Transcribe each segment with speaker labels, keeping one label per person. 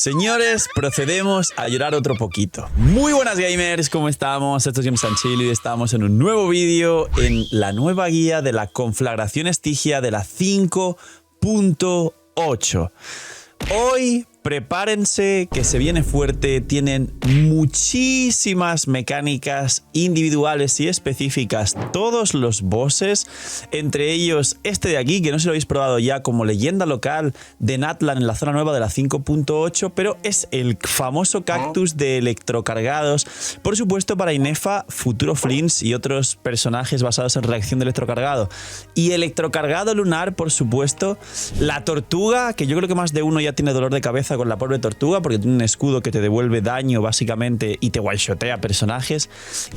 Speaker 1: Señores, procedemos a llorar otro poquito. Muy buenas gamers, ¿cómo estamos? Esto es Games and Chill y estamos en un nuevo vídeo en la nueva guía de la conflagración Estigia de la 5.8. Hoy prepárense que se viene fuerte, tienen muchísimas mecánicas individuales y específicas, todos los bosses, entre ellos este de aquí, que no sé si lo habéis probado ya como leyenda local de Natlan en la zona nueva de la 5.8, pero es el famoso cactus de electrocargados, por supuesto para Inefa, Futuro Flints y otros personajes basados en reacción de electrocargado. Y electrocargado lunar, por supuesto, la tortuga, que yo creo que más de uno ya tiene dolor de cabeza con la pobre tortuga porque tiene un escudo que te devuelve daño básicamente y te one-shotea personajes,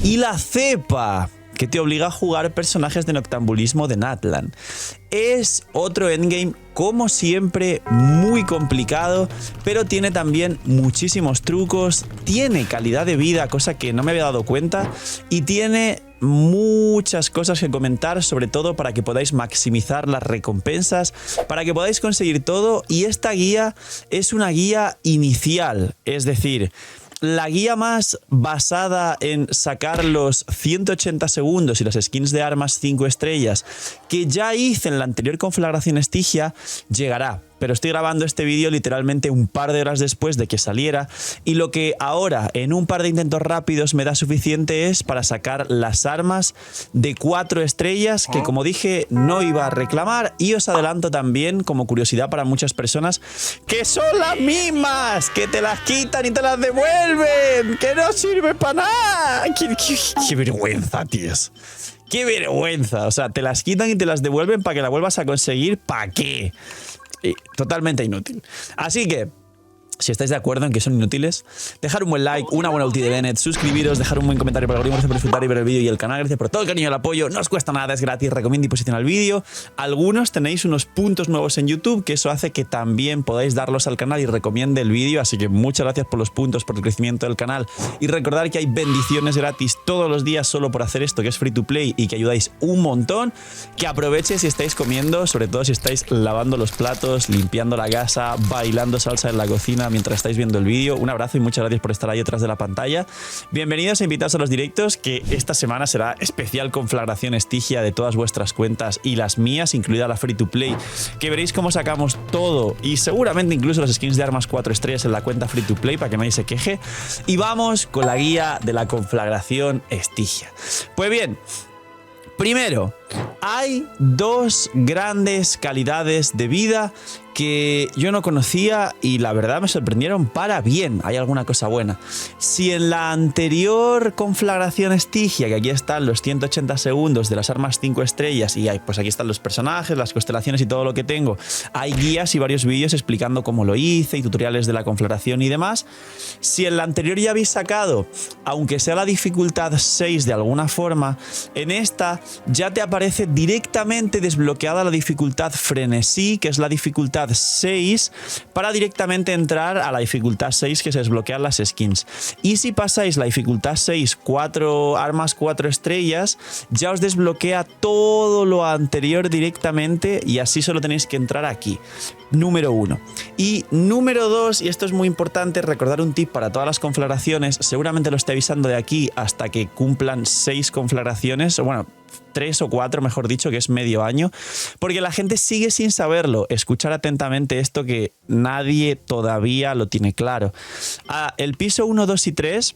Speaker 1: y la cepa que te obliga a jugar personajes de noctambulismo de Natlan. Es otro endgame, como siempre, muy complicado, pero tiene también muchísimos trucos, tiene calidad de vida, cosa que no me había dado cuenta, y tiene muchas cosas que comentar, sobre todo para que podáis maximizar las recompensas, para que podáis conseguir todo. Y esta guía es una guía inicial, es decir, la guía más basada en sacar los 180 segundos y las skins de armas 5 estrellas que ya hice en la anterior conflagración Estigia llegará. Pero estoy grabando este vídeo literalmente un par de horas después de que saliera, y lo que ahora en un par de intentos rápidos me da suficiente es para sacar las armas de 4 estrellas que, como dije, no iba a reclamar. Y os adelanto también, como curiosidad para muchas personas, que son las mismas, que te las quitan y te las devuelven, que no sirve para nada. ¡Qué vergüenza, tíos! ¡Qué vergüenza! O sea, te las quitan y te las devuelven para que la vuelvas a conseguir. ¿Para qué? Totalmente inútil. Así que, si estáis de acuerdo en que son inútiles, dejar un buen like, una buena ulti de Bennett, suscribiros, dejar un buen comentario para el algoritmo, gracias por disfrutar y ver el vídeo y el canal, gracias por todo el cariño y el apoyo, no os cuesta nada, es gratis, recomiendo y posiciona el vídeo. Algunos tenéis unos puntos nuevos en YouTube, que eso hace que también podáis darlos al canal y recomiende el vídeo, así que muchas gracias por los puntos, por el crecimiento del canal, y recordad que hay bendiciones gratis todos los días solo por hacer esto, que es free to play y que ayudáis un montón. Que aproveche si estáis comiendo, sobre todo si estáis lavando los platos, limpiando la casa, bailando salsa en la cocina mientras estáis viendo el vídeo. Un abrazo y muchas gracias por estar ahí detrás de la pantalla. Bienvenidos e invitados a los directos, que esta semana será especial conflagración Estigia de todas vuestras cuentas y las mías, incluida la free to play, que veréis cómo sacamos todo y seguramente incluso las skins de armas 4 estrellas en la cuenta free to play para que nadie se queje. Y vamos con la guía de la conflagración Estigia. Pues bien, primero, hay dos grandes calidades de vida que yo no conocía y la verdad me sorprendieron para bien. Hay alguna cosa buena. Si en la anterior conflagración Estigia, que aquí están los 180 segundos de las armas 5 estrellas y pues aquí están los personajes, las constelaciones y todo lo que tengo, hay guías y varios vídeos explicando cómo lo hice y tutoriales de la conflagración y demás. Si en la anterior ya habéis sacado, aunque sea la dificultad 6 de alguna forma, en esta ya te aparece directamente desbloqueada la dificultad frenesí, que es la dificultad 6, para directamente entrar a la dificultad 6 que se desbloquean las skins. Y si pasáis la dificultad 6, 4 armas 4 estrellas, ya os desbloquea todo lo anterior directamente y así solo tenéis que entrar aquí. Número 1. Y número 2, y esto es muy importante, recordar un tip para todas las conflagraciones, seguramente lo estoy avisando de aquí hasta que cumplan 6 conflagraciones, o bueno, 3 o 4 mejor dicho, que es medio año, porque la gente sigue sin saberlo. Escuchar atentamente esto, que nadie todavía lo tiene claro. El piso 1, 2 y 3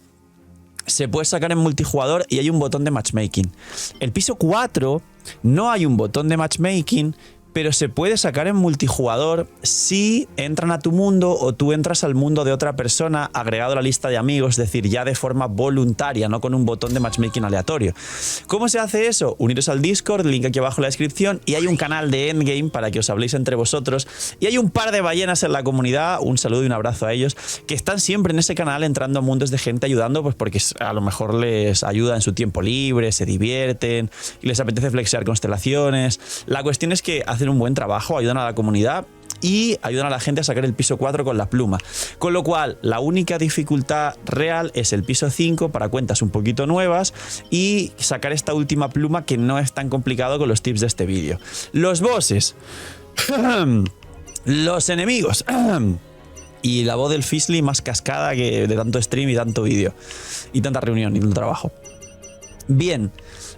Speaker 1: se puede sacar en multijugador y hay un botón de matchmaking. El piso 4 no hay un botón de matchmaking, pero se puede sacar en multijugador si entran a tu mundo o tú entras al mundo de otra persona agregado a la lista de amigos, es decir, ya de forma voluntaria, no con un botón de matchmaking aleatorio. ¿Cómo se hace eso? Uniros al Discord, link aquí abajo en la descripción, y hay un canal de Endgame para que os habléis entre vosotros, y hay un par de ballenas en la comunidad, un saludo y un abrazo a ellos, que están siempre en ese canal entrando a mundos de gente ayudando, pues porque a lo mejor les ayuda en su tiempo libre, se divierten y les apetece flexear constelaciones. La cuestión es que hacen un buen trabajo, ayudan a la comunidad y ayudan a la gente a sacar el piso 4 con la pluma. Con lo cual, la única dificultad real es el piso 5 para cuentas un poquito nuevas y sacar esta última pluma, que no es tan complicado con los tips de este vídeo. Los bosses. Los enemigos. Y la voz del Fizzly más cascada que de tanto stream y tanto vídeo. Y tanta reunión y tanto trabajo. Bien,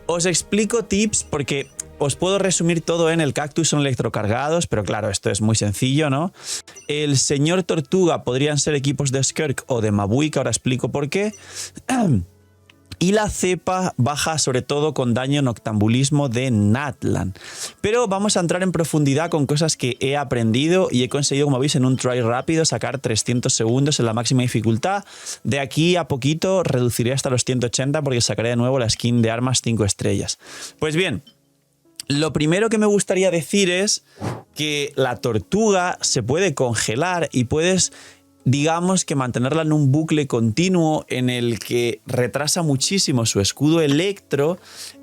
Speaker 1: os explico tips porque os puedo resumir todo en el Cactus son electrocargados, pero claro, esto es muy sencillo, ¿no? El señor Tortuga podrían ser equipos de Skirk o de Mabuika, ahora explico por qué. Y la cepa baja sobre todo con daño noctambulismo de Natlan. Pero vamos a entrar en profundidad con cosas que he aprendido y he conseguido, como veis, en un try rápido sacar 300 segundos en la máxima dificultad. De aquí a poquito reduciré hasta los 180 porque sacaré de nuevo la skin de armas 5 estrellas. Pues bien, lo primero que me gustaría decir es que la tortuga se puede congelar y puedes, digamos, que mantenerla en un bucle continuo en el que retrasa muchísimo su escudo electro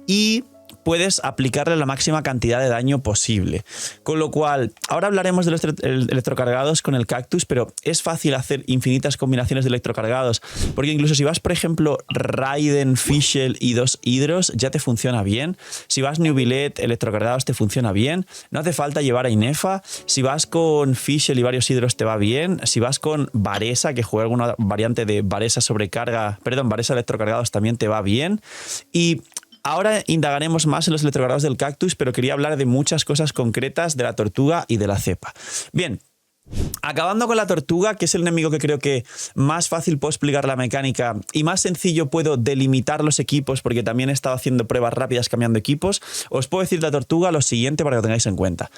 Speaker 1: y puedes aplicarle la máxima cantidad de daño posible. Con lo cual, ahora hablaremos de los electrocargados con el Cactus, pero es fácil hacer infinitas combinaciones de electrocargados, porque incluso si vas, por ejemplo, Raiden, Fischl y 2 Hidros, ya te funciona bien. Si vas Nubilet, electrocargados te funciona bien. No hace falta llevar a Inefa. Si vas con Fischl y varios Hidros te va bien. Si vas con Varesa, que juega alguna variante de Varesa sobrecarga, perdón, Varesa electrocargados también te va bien. Y ahora indagaremos más en los electrocargados del Cactus, pero quería hablar de muchas cosas concretas de la tortuga y de la cepa. Bien, acabando con la tortuga, que es el enemigo que creo que más fácil puedo explicar la mecánica y más sencillo puedo delimitar los equipos, porque también he estado haciendo pruebas rápidas cambiando equipos, os puedo decir de la tortuga lo siguiente para que lo tengáis en cuenta.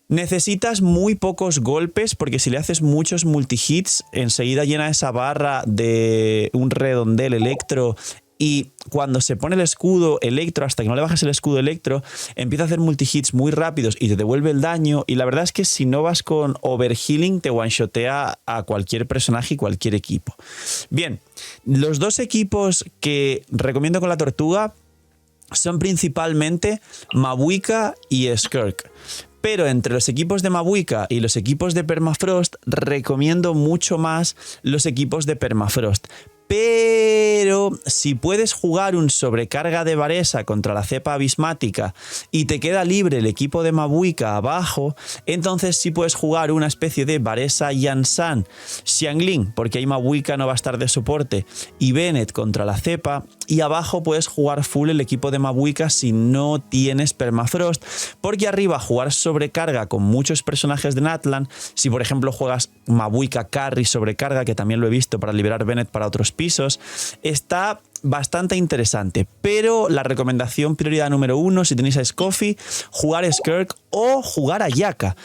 Speaker 1: Necesitas muy pocos golpes porque si le haces muchos multihits, enseguida llena esa barra de un redondel electro. Y cuando se pone el escudo electro, hasta que no le bajas el escudo electro, empieza a hacer multihits muy rápidos y te devuelve el daño. Y la verdad es que si no vas con overhealing, te one-shotea a cualquier personaje y cualquier equipo. Bien, los dos equipos que recomiendo con la tortuga son principalmente Mabuika y Skirk. Pero entre los equipos de Mabuika y los equipos de Permafrost, recomiendo mucho más los equipos de Permafrost. Pero si puedes jugar un sobrecarga de Varesa contra la cepa abismática y te queda libre el equipo de Mabuika abajo, entonces sí puedes jugar una especie de Varesa Yansan Xiangling, porque ahí Mabuika no va a estar de soporte, y Bennett contra la cepa, y abajo puedes jugar full el equipo de Mabuika si no tienes Permafrost, porque arriba jugar sobrecarga con muchos personajes de Natlan, si por ejemplo juegas Mabuika Carry sobrecarga, que también lo he visto para liberar Bennett para otros pisos, está bastante interesante, pero la recomendación prioridad número 1, si tenéis a Scoffy, jugar Skirk o jugar a Yaka.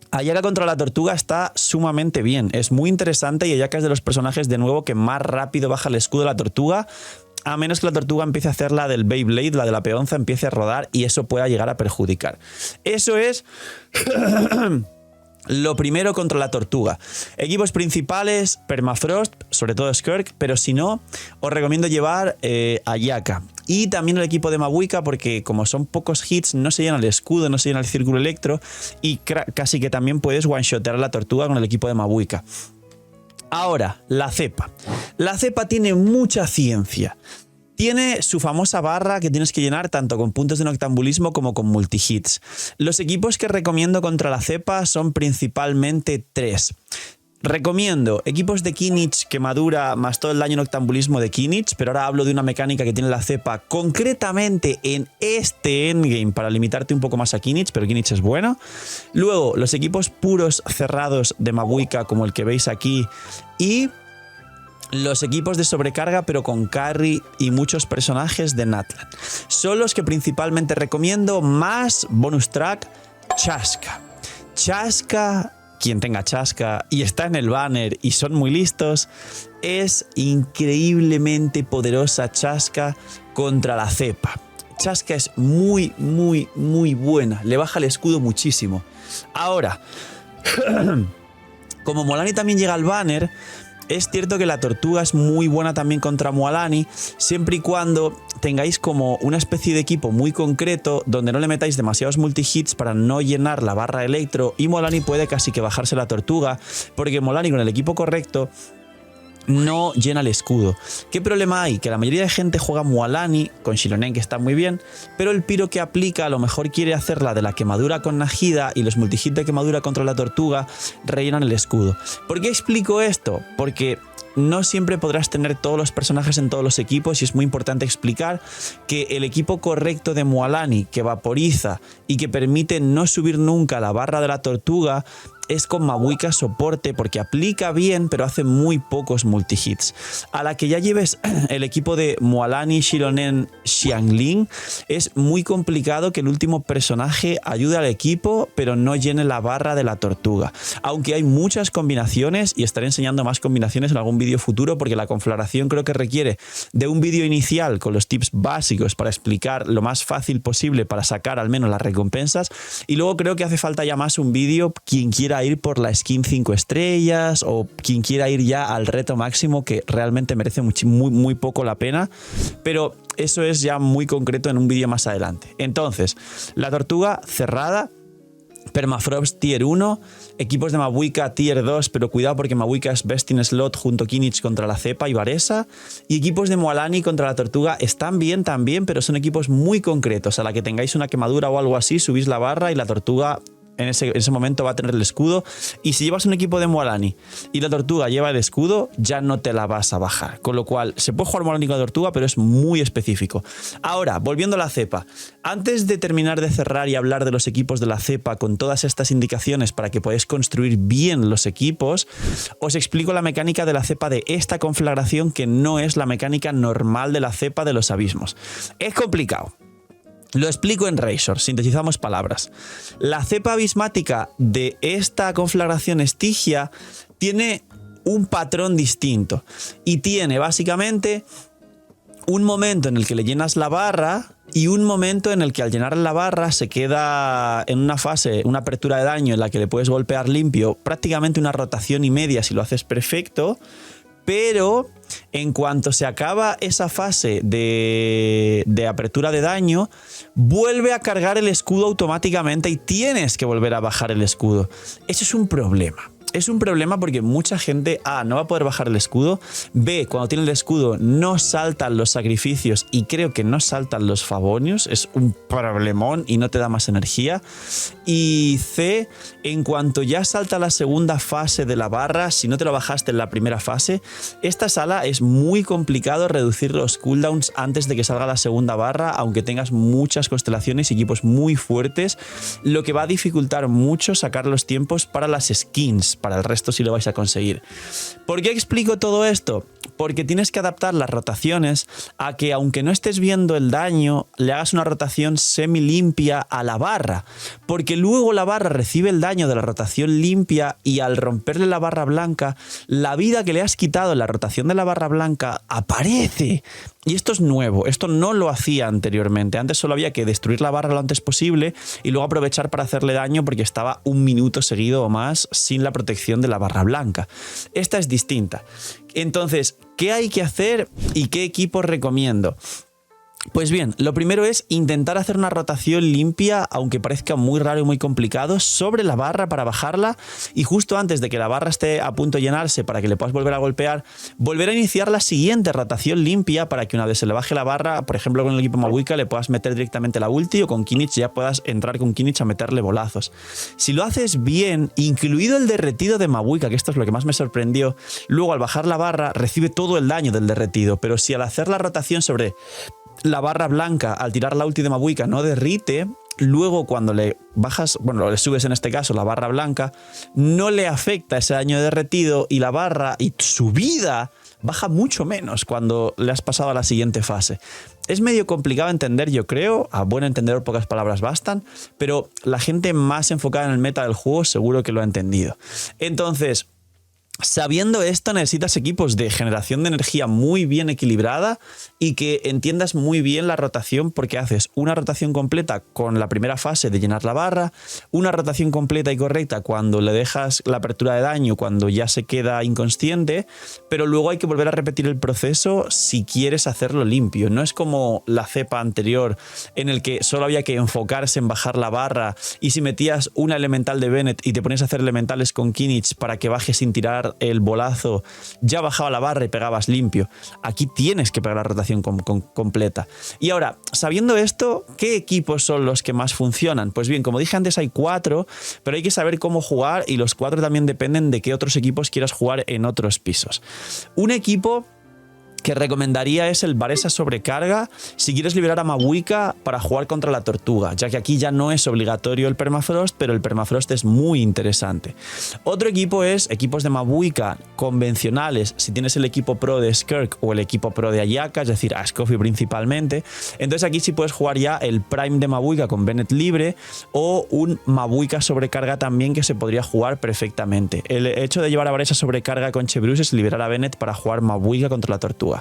Speaker 1: Ayaka contra la tortuga está sumamente bien, es muy interesante y Ayaka es de los personajes de nuevo que más rápido baja el escudo de la tortuga, a menos que la tortuga empiece a hacer la del Beyblade, la de la peonza, empiece a rodar y eso pueda llegar a perjudicar. Eso es lo primero contra la tortuga. Equipos principales, Permafrost, sobre todo Skirk, pero si no, os recomiendo llevar a Yaka. Y también el equipo de Mabuika, porque como son pocos hits, no se llena el escudo, no se llena el círculo electro, y casi que también puedes one-shotear a la tortuga con el equipo de Mabuika. Ahora, la cepa. La cepa tiene mucha ciencia. Tiene su famosa barra que tienes que llenar tanto con puntos de noctambulismo como con multihits. Los equipos que recomiendo contra la cepa son principalmente 3. Recomiendo equipos de Kinich, quemadura más todo el daño noctambulismo de Kinich, pero ahora hablo de una mecánica que tiene la cepa concretamente en este endgame para limitarte un poco más a Kinich, pero Kinich es bueno. Luego, los equipos puros cerrados de Mabuika, como el que veis aquí, y los equipos de sobrecarga pero con carry y muchos personajes de Natlan. Son los que principalmente recomiendo, más bonus track, Chasca. Chasca, quien tenga Chasca y está en el banner y son muy listos, es increíblemente poderosa Chasca contra la cepa. Chasca es muy buena, le baja el escudo muchísimo. Ahora, como Mualani también llega al banner, es cierto que la tortuga es muy buena también contra Mualani, siempre y cuando tengáis como una especie de equipo muy concreto donde no le metáis demasiados multihits para no llenar la barra electro, y Mualani puede casi que bajarse la tortuga, porque Mualani con el equipo correcto no llena el escudo. ¿Qué problema hay? Que la mayoría de gente juega Mualani con Xilonen, que está muy bien, pero el piro que aplica a lo mejor quiere hacerla de la quemadura con Najida y los multihit de quemadura contra la tortuga rellenan el escudo. ¿Por qué explico esto? Porque no siempre podrás tener todos los personajes en todos los equipos y es muy importante explicar que el equipo correcto de Mualani, que vaporiza y que permite no subir nunca la barra de la tortuga, es con Mabuika soporte, porque aplica bien pero hace muy pocos multihits. A la que ya lleves el equipo de Mualani, Xilonen, Xiangling, es muy complicado que el último personaje ayude al equipo pero no llene la barra de la tortuga. Aunque hay muchas combinaciones y estaré enseñando más combinaciones en algún vídeo futuro, porque la conflagración creo que requiere de un vídeo inicial con los tips básicos para explicar lo más fácil posible para sacar al menos las recompensas, y luego creo que hace falta ya más un vídeo quien quiera ir por la skin 5 estrellas o quien quiera ir ya al reto máximo, que realmente merece muy poco la pena, pero eso es ya muy concreto en un vídeo más adelante. Entonces, la tortuga cerrada, Permafrost Tier 1, equipos de Mabuika Tier 2, pero cuidado porque Mabuika es best in slot junto a Kinich contra la Cepa y Varesa, y equipos de Mualani contra la tortuga están bien también, pero son equipos muy concretos. A la que tengáis una quemadura o algo así, subís la barra y la tortuga en ese momento va a tener el escudo, y si llevas un equipo de Mualani y la tortuga lleva el escudo, ya no te la vas a bajar, con lo cual se puede jugar Mualani con la tortuga, pero es muy específico. Ahora, volviendo a la cepa, antes de terminar de cerrar y hablar de los equipos de la cepa con todas estas indicaciones para que podáis construir bien los equipos, os explico la mecánica de la cepa de esta conflagración, que no es la mecánica normal de la cepa de los abismos. Es complicado. Lo explico en Razor, sintetizamos palabras. La cepa abismática de esta conflagración Estigia tiene un patrón distinto y tiene básicamente un momento en el que le llenas la barra y un momento en el que al llenar la barra se queda en una fase, una apertura de daño en la que le puedes golpear limpio, prácticamente una rotación y media si lo haces perfecto. Pero en cuanto se acaba esa fase de apertura de daño, vuelve a cargar el escudo automáticamente y tienes que volver a bajar el escudo. Eso es un problema. Es un problema porque mucha gente no va a poder bajar el escudo, B, cuando tiene el escudo no saltan los sacrificios y creo que no saltan los favonios, es un problemón y no te da más energía, y C, en cuanto ya salta la segunda fase de la barra, si no te lo bajaste en la primera fase, esta sala es muy complicado reducir los cooldowns antes de que salga la segunda barra, aunque tengas muchas constelaciones y equipos muy fuertes, lo que va a dificultar mucho sacar los tiempos para las skins. Para el resto sí lo vais a conseguir. ¿Por qué explico todo esto? Porque tienes que adaptar las rotaciones a que, aunque no estés viendo el daño, le hagas una rotación semi limpia a la barra, porque luego la barra recibe el daño de la rotación limpia y al romperle la barra blanca, la vida que le has quitado en la rotación de la barra blanca aparece. Y esto es nuevo, esto no lo hacía anteriormente. Antes solo había que destruir la barra lo antes posible y luego aprovechar para hacerle daño porque estaba un minuto seguido o más sin la protección de la barra blanca. Esta es distinta. Entonces, ¿qué hay que hacer y qué equipos recomiendo? Pues bien, lo primero es intentar hacer una rotación limpia, aunque parezca muy raro y muy complicado, sobre la barra para bajarla, y justo antes de que la barra esté a punto de llenarse para que le puedas volver a golpear, volver a iniciar la siguiente rotación limpia para que una vez se le baje la barra, por ejemplo con el equipo Mabuika, le puedas meter directamente la ulti, o con Kinich ya puedas entrar con Kinich a meterle bolazos. Si lo haces bien, incluido el derretido de Mabuika, que esto es lo que más me sorprendió, luego al bajar la barra recibe todo el daño del derretido, pero si al hacer la rotación sobre la barra blanca, al tirar la ulti de Mabuika, no derrite, luego cuando le bajas, bueno, le subes en este caso la barra blanca, no le afecta ese daño de derretido y la barra y su vida baja mucho menos cuando le has pasado a la siguiente fase. Es medio complicado entender, yo creo, a buen entendedor pocas palabras bastan, pero la gente más enfocada en el meta del juego seguro que lo ha entendido. Entonces, sabiendo esto, necesitas equipos de generación de energía muy bien equilibrada y que entiendas muy bien la rotación, porque haces una rotación completa con la primera fase de llenar la barra, una rotación completa y correcta cuando le dejas la apertura de daño, cuando ya se queda inconsciente, pero luego hay que volver a repetir el proceso si quieres hacerlo limpio. No es como la cepa anterior en el que solo había que enfocarse en bajar la barra y si metías una elemental de Bennett y te pones a hacer elementales con Kinich para que baje sin tirar dar el bolazo ya bajaba la barra y pegabas limpio. Aquí tienes que pegar la rotación completa. Y ahora, sabiendo esto, ¿qué equipos son los que más funcionan? Pues bien, como dije antes, hay 4, pero hay que saber cómo jugar y los 4 también dependen de qué otros equipos quieras jugar en otros pisos. Un equipo que recomendaría es el Varesa Sobrecarga si quieres liberar a Mabuika para jugar contra la Tortuga, ya que aquí ya no es obligatorio el Permafrost, pero el Permafrost es muy interesante. Otro equipo es equipos de Mabuika convencionales, si tienes el equipo pro de Skirk o el equipo pro de Ayaka, es decir, a Scoffy principalmente. Entonces aquí sí puedes jugar ya el Prime de Mabuika con Bennett libre o un Mabuika Sobrecarga también que se podría jugar perfectamente. El hecho de llevar a Varesa Sobrecarga con Chebrews es liberar a Bennett para jugar Mabuika contra la Tortuga.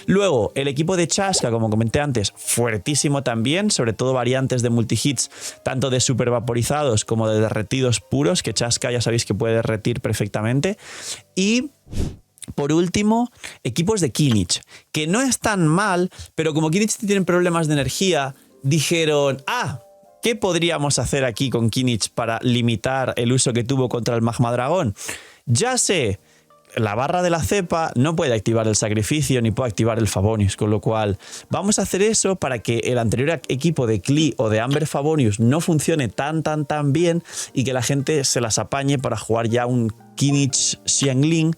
Speaker 1: Luego, el equipo de Chasca, como comenté antes, fuertísimo también, sobre todo variantes de multihits, tanto de super vaporizados como de derretidos puros, que Chasca ya sabéis que puede derretir perfectamente. Y por último, equipos de Kinich, que no están mal, pero como Kinich tienen problemas de energía, dijeron, ¿qué podríamos hacer aquí con Kinich para limitar el uso que tuvo contra el Magma Dragón? Ya sé, la barra de la cepa no puede activar el sacrificio ni puede activar el Favonius, con lo cual vamos a hacer eso para que el anterior equipo de Klee o de Amber Favonius no funcione tan bien y que la gente se las apañe para jugar ya un Kinich Xiangling,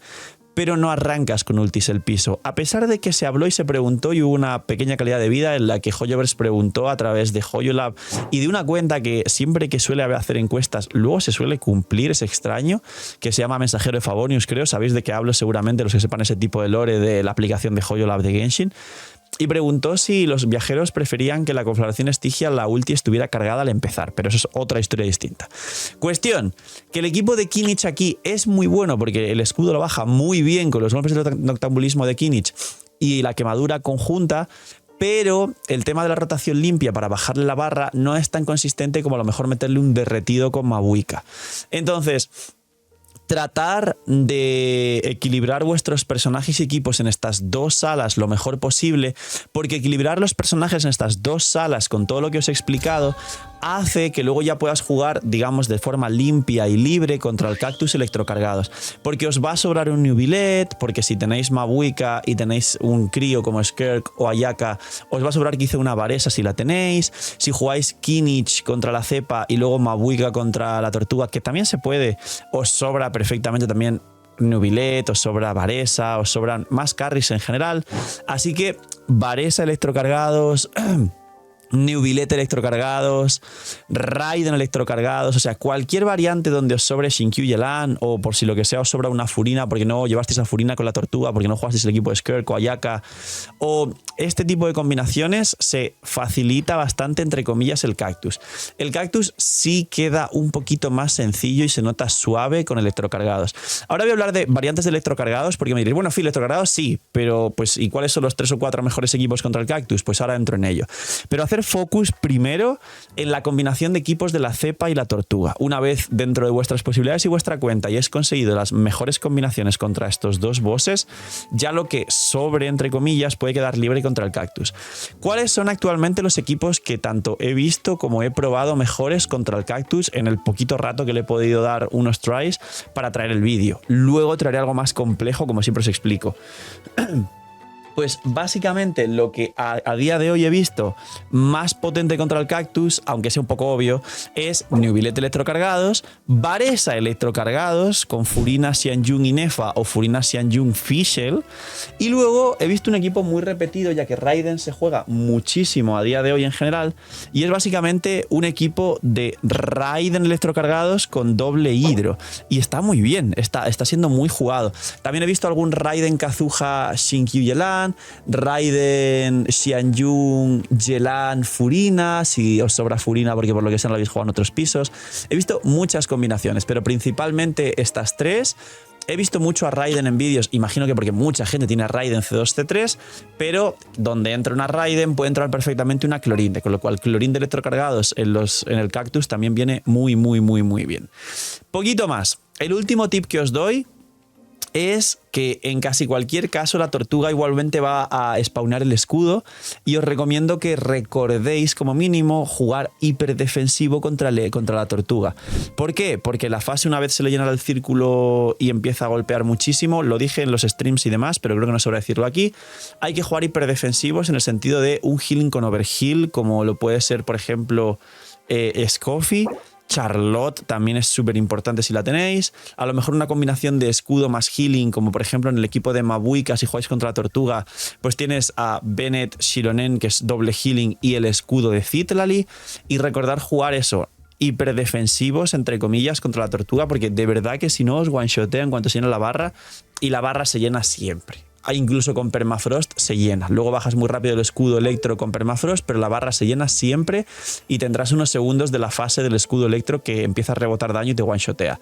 Speaker 1: pero no arrancas con ultis el piso. A pesar de que se habló y se preguntó y hubo una pequeña calidad de vida en la que Hoyoverse preguntó a través de Hoyolab y de una cuenta que siempre que suele hacer encuestas luego se suele cumplir, es extraño, que se llama Mensajero de Favonius, creo, sabéis de qué hablo seguramente los que sepan ese tipo de lore de la aplicación de Hoyolab de Genshin. Y preguntó si los viajeros preferían que la conflagración Estigia, la ulti, estuviera cargada al empezar, pero eso es otra historia distinta. Cuestión, que el equipo de Kinich aquí es muy bueno porque el escudo lo baja muy bien con los golpes de noctambulismo de Kinich y la quemadura conjunta, pero el tema de la rotación limpia para bajarle la barra no es tan consistente como a lo mejor meterle un derretido con Mabuika. Entonces, tratar de equilibrar vuestros personajes y equipos en estas 2 salas lo mejor posible, porque equilibrar los personajes en estas 2 salas con todo lo que os he explicado hace que luego ya puedas jugar, digamos, de forma limpia y libre contra el Cactus electrocargados, porque os va a sobrar un Nubilet, porque si tenéis Mabuika y tenéis un crío como Skirk o Ayaka, os va a sobrar quizá una Varesa si la tenéis. Si jugáis Kinich contra la cepa y luego Mabuika contra la Tortuga, que también se puede, os sobra perfectamente también Nubilet, os sobra Varesa, os sobran más carries en general. Así que Varesa electrocargados, Nubilet electrocargados, Raiden electrocargados, o sea, cualquier variante donde os sobre Shinkyu y Elan, o por si lo que sea os sobra una Furina porque no llevasteis a Furina con la Tortuga, porque no jugasteis el equipo de Skirk o Ayaka, o este tipo de combinaciones, se facilita bastante, entre comillas, el Cactus. El Cactus sí queda un poquito más sencillo y se nota suave con electrocargados. Ahora voy a hablar de variantes de electrocargados, porque me diréis, bueno, Phil, electrocargados sí, pero pues, ¿y cuáles son los 3 o 4 mejores equipos contra el Cactus? Pues ahora entro en ello. Pero hacer focus primero en la combinación de equipos de la cepa y la Tortuga. Una vez dentro de vuestras posibilidades y vuestra cuenta y has conseguido las mejores combinaciones contra estos 2 bosses, ya lo que sobre, entre comillas, puede quedar libre contra el Cactus. ¿Cuáles son actualmente los equipos que tanto he visto como he probado mejores contra el Cactus en el poquito rato que le he podido dar unos tries para traer el vídeo? Luego traeré algo más complejo, como siempre os explico. Pues básicamente lo que a día de hoy he visto más potente contra el Cactus, aunque sea un poco obvio, es Nubilet electrocargados, Varesa electrocargados con Furina, Xianjun y Nefa o Furina, Xianjun, Fischl. Y luego he visto un equipo muy repetido, ya que Raiden se juega muchísimo a día de hoy en general, y es básicamente un equipo de Raiden electrocargados con doble hidro. Y está muy bien, está siendo muy jugado. También he visto algún Raiden Kazuha, Shinkyu y Elan, Raiden, Xianjun, Yelan, Furina, si os sobra Furina porque por lo que sea no lo habéis jugado en otros pisos. He visto muchas combinaciones, pero principalmente estas 3. He visto mucho a Raiden en vídeos, imagino que porque mucha gente tiene a Raiden C2, C3, pero donde entra una Raiden puede entrar perfectamente una Clorinde, con lo cual Clorinde electrocargados en el Cactus también viene muy bien. Poquito más. El último tip que os doy es que en casi cualquier caso la tortuga igualmente va a spawnar el escudo y os recomiendo que recordéis como mínimo jugar hiperdefensivo contra la tortuga. ¿Por qué? Porque la fase, una vez se le llena el círculo y empieza a golpear muchísimo, lo dije en los streams y demás, pero creo que no sobra decirlo aquí, hay que jugar hiperdefensivos en el sentido de un healing con overheal, como lo puede ser por ejemplo Scoffy. Charlotte también es súper importante si la tenéis. A lo mejor una combinación de escudo más healing, como por ejemplo en el equipo de Mabuika, si jugáis contra la tortuga, pues tienes a Bennett Shironen, que es doble healing, y el escudo de Citlali. Y recordar jugar eso, hiperdefensivos, entre comillas, contra la tortuga, porque de verdad que si no os one-shotean cuando se llena la barra, y la barra se llena siempre. Incluso con Permafrost se llena. Luego bajas muy rápido el escudo electro con Permafrost, pero la barra se llena siempre y tendrás unos segundos de la fase del escudo electro que empieza a rebotar daño y te one-shotea.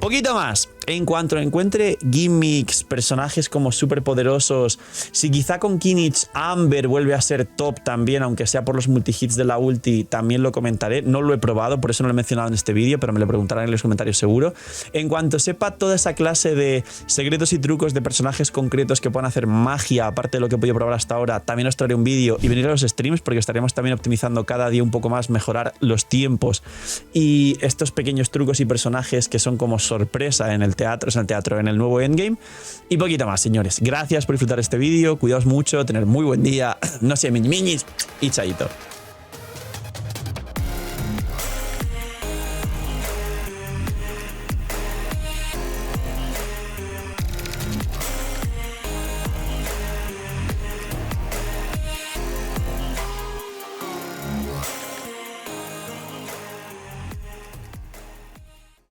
Speaker 1: Poquito más. En cuanto encuentre gimmicks, personajes como súper poderosos, si quizá con Kinich Amber vuelve a ser top también, aunque sea por los multihits de la ulti, también lo comentaré. No lo he probado, por eso no lo he mencionado en este vídeo, pero me lo preguntarán en los comentarios seguro. En cuanto sepa toda esa clase de secretos y trucos de personajes concretos que puedan hacer magia, aparte de lo que he podido probar hasta ahora, también os traeré un vídeo y venir a los streams, porque estaremos también optimizando cada día un poco más, mejorar los tiempos y estos pequeños trucos y personajes que son como sorpresa en el teatro, en el nuevo endgame. Y poquito más, señores. Gracias por disfrutar este vídeo, cuidaos mucho, tener muy buen día, no sé, miñis y chaito.